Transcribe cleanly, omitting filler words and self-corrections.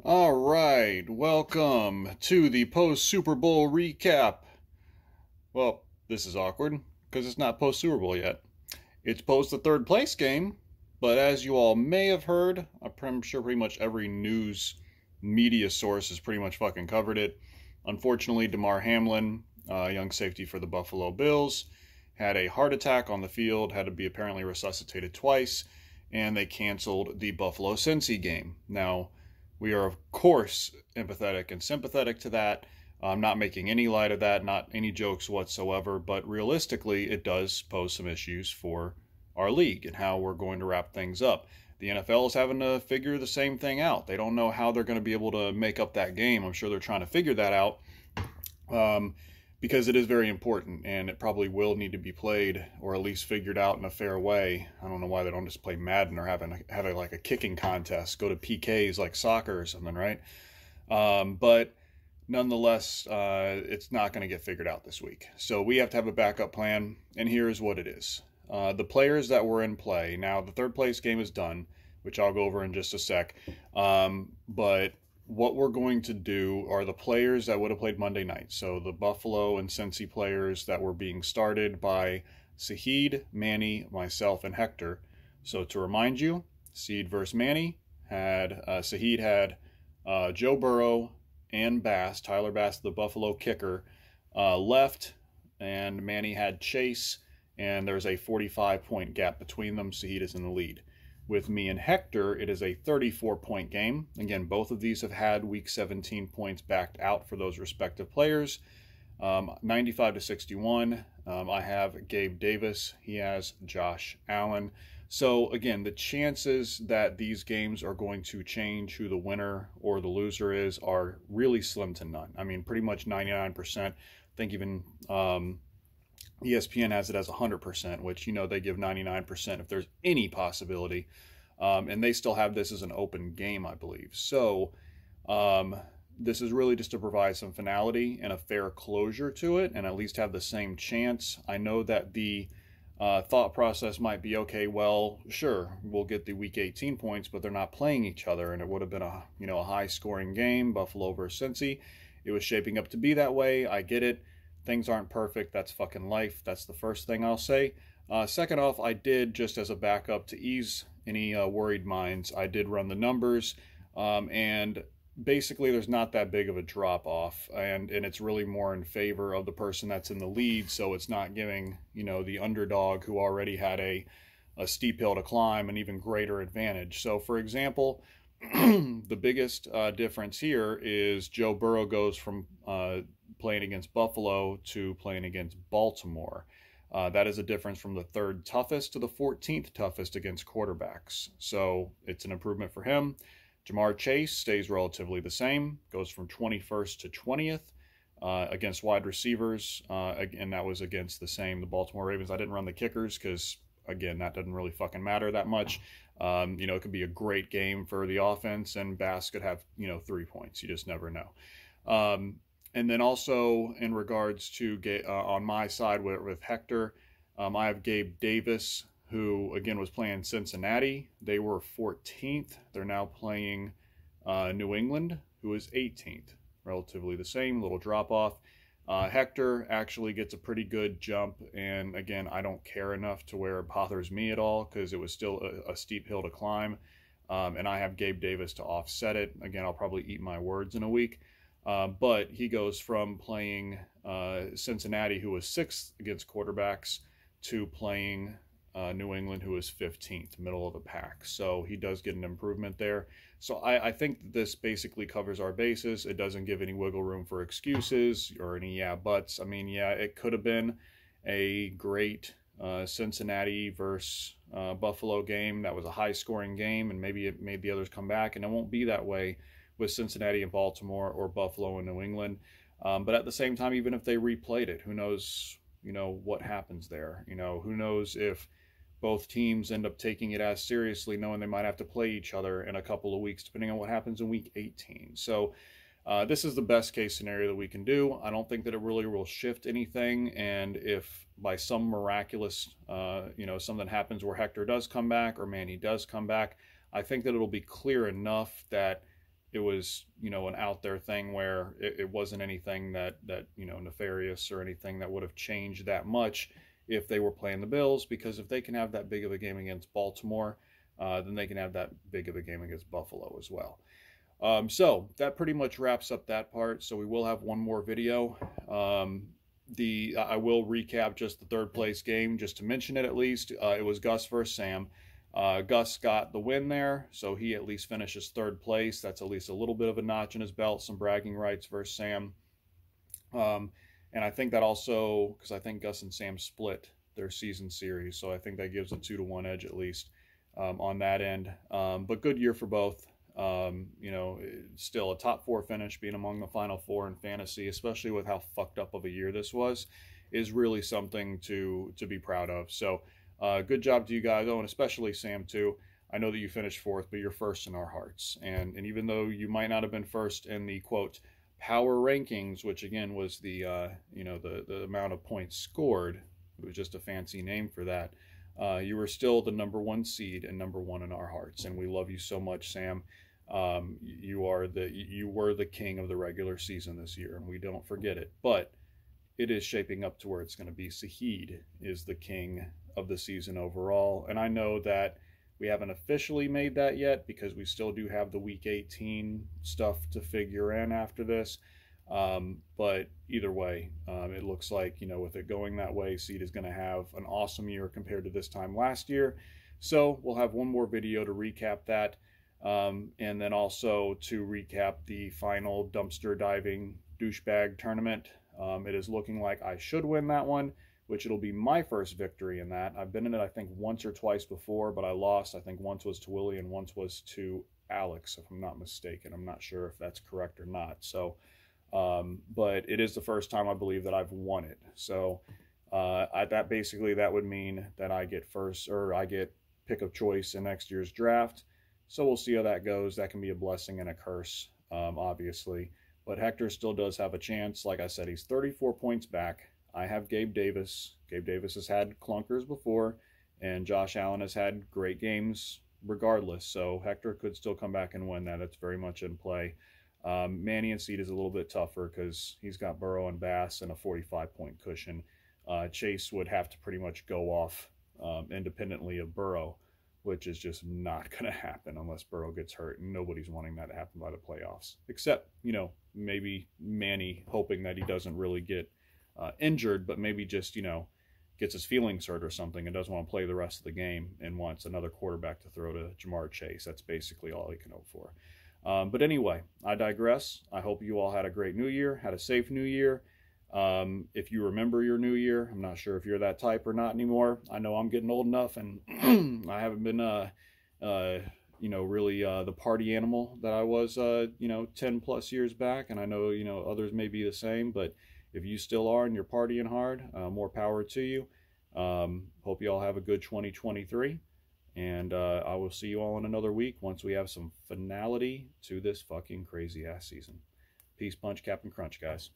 All right, welcome to the post-Super Bowl recap. Well, this is awkward because it's not post-Super Bowl yet. It's post the third place game, but as you all may have heard, I'm sure pretty much every news media source has pretty much fucking covered it. Unfortunately, Damar Hamlin, young safety for the Buffalo Bills, had a heart attack on the field, had to be apparently resuscitated twice, and they canceled the Buffalo-Cincy game. Now, we are, of course, empathetic and sympathetic to that. I'm not making any light of that, not any jokes whatsoever, but realistically, it does pose some issues for our league and how we're going to wrap things up. The NFL is having to figure the same thing out. They don't know how they're going to be able to make up that game. I'm sure they're trying to figure that out. Because it is very important and it probably will need to be played or at least figured out in a fair way. I don't know why they don't just play Madden or have like a kicking contest, go to PKs like soccer or something, right? But nonetheless, it's not going to get figured out this week. So we have to have a backup plan, and here's what it is. The players that were in play, now the third place game is done, which I'll go over in just a sec, but what we're going to do are the players that would have played Monday night. So the Buffalo and Cincy players that were being started by Saheed, Manny, myself, and Hector. So to remind you, Saheed versus Manny had Saheed had Joe Burrow and Bass, Tyler Bass, the Buffalo kicker, left, and Manny had Chase, and there's a 45-point gap between them. Saheed is in the lead. With me and Hector, it is a 34-point game. Again, both of these have had Week 17 points backed out for those respective players. 95 to 61. I have Gabe Davis. He has Josh Allen. So again, the chances that these games are going to change who the winner or the loser is are really slim to none. I mean, pretty much 99%. I think even ESPN has it as 100%, which, you know, they give 99% if there's any possibility. And they still have this as an open game, I believe. So this is really just to provide some finality and a fair closure to it and at least have the same chance. I know that the thought process might be, okay, well, sure, we'll get the Week 18 points, but they're not playing each other. And it would have been a high-scoring game, Buffalo versus Cincy. It was shaping up to be that way. I get it. Things aren't perfect. That's fucking life. That's the first thing I'll say. Second off, I did, just as a backup to ease any worried minds, I did run the numbers. And basically, there's not that big of a drop-off. And it's really more in favor of the person that's in the lead. So it's not giving, the underdog who already had a steep hill to climb an even greater advantage. So, for example, the biggest difference here is Joe Burrow goes from playing against Buffalo to playing against Baltimore. That is a difference from the third toughest to the 14th toughest against quarterbacks. So it's an improvement for him. Jamar Chase stays relatively the same, goes from 21st to 20th against wide receivers. And that was against the Baltimore Ravens. I didn't run the kickers because, again, that doesn't really fucking matter that much. It could be a great game for the offense, and Bass could have, 3 points. You just never know. And then also in regards to on my side with Hector, I have Gabe Davis, who, again, was playing Cincinnati. They were 14th. They're now playing New England, who is 18th. Relatively the same, little drop-off. Hector actually gets a pretty good jump, and again, I don't care enough to where it bothers me at all because it was still a steep hill to climb, and I have Gabe Davis to offset it. Again, I'll probably eat my words in a week. But he goes from playing Cincinnati, who was 6th against quarterbacks, to playing New England, who was 15th, middle of the pack. So he does get an improvement there. So I think this basically covers our bases. It doesn't give any wiggle room for excuses or any yeah buts. I mean, yeah, it could have been a great Cincinnati versus Buffalo game. That was a high-scoring game, and maybe it made the others come back, and it won't be that way with Cincinnati and Baltimore or Buffalo and New England. But at the same time, even if they replayed it, who knows, what happens there? Who knows if both teams end up taking it as seriously, knowing they might have to play each other in a couple of weeks, depending on what happens in Week 18. So this is the best case scenario that we can do. I don't think that it really will shift anything. And if by some miraculous, something happens where Hector does come back or Manny does come back, I think that it'll be clear enough that it was, you know, an out there thing where it wasn't anything that, you know, nefarious or anything that would have changed that much if they were playing the Bills, because if they can have that big of a game against Baltimore, then they can have that big of a game against Buffalo as well. So that pretty much wraps up that part. So we will have one more video. I will recap just the third place game, just to mention it at least. It was Gus versus Sam. Gus got the win there, so he at least finishes third place. That's at least a little bit of a notch in his belt, some bragging rights versus Sam. And I think that also, because I think Gus and Sam split their season series, so I think that gives a 2-1 edge at least on that end. But good year for both. You know, still a top 4 finish, being among the final 4 in fantasy, especially with how fucked up of a year this was, is really something to be proud of. So good job to you guys. Oh, and especially Sam too. I know that you finished 4th, but you're first in our hearts. And even though you might not have been first in the quote power rankings, which again was the you know, the amount of points scored, it was just a fancy name for that. You were still the #1 seed and #1 in our hearts, and we love you so much, Sam. You were the king of the regular season this year, and we don't forget it. But it is shaping up to where it's going to be Saheed is the king of the season overall, and I know that we haven't officially made that yet because we still do have the Week 18 stuff to figure in after this. But either way, it looks like, you know, with it going that way, Seed is going to have an awesome year compared to this time last year. So we'll have one more video to recap that. And then also to recap the final dumpster diving douchebag tournament. It is looking like I should win that one, which it'll be my first victory in that. I've been in it, I think, once or twice before, but I lost. I think once was to Willie and once was to Alex, if I'm not mistaken. I'm not sure if that's correct or not. So, but it is the first time I believe that I've won it. So that would mean that I get first, or I get pick of choice in next year's draft. So we'll see how that goes. That can be a blessing and a curse, obviously. But Hector still does have a chance. Like I said, he's 34 points back. I have Gabe Davis. Gabe Davis has had clunkers before, and Josh Allen has had great games regardless. So Hector could still come back and win that. It's very much in play. Manny and Seed is a little bit tougher because he's got Burrow and Bass and a 45-point cushion. Chase would have to pretty much go off independently of Burrow, which is just not going to happen unless Burrow gets hurt. And nobody's wanting that to happen by the playoffs, except, you know, maybe Manny, hoping that he doesn't really get injured, but maybe just, you know, gets his feelings hurt or something and doesn't want to play the rest of the game and wants another quarterback to throw to Jamar Chase. That's basically all he can hope for. But anyway, I digress. I hope you all had a great new year, had a safe new year. If you remember your new year, I'm not sure if you're that type or not anymore. I know I'm getting old enough, and I haven't been, you know, really the party animal that I was, you know, 10 plus years back. And I know, you know, others may be the same, but if you still are and you're partying hard, more power to you. Hope you all have a good 2023. And I will see you all in another week once we have some finality to this fucking crazy ass season. Peace, punch, Captain Crunch, guys.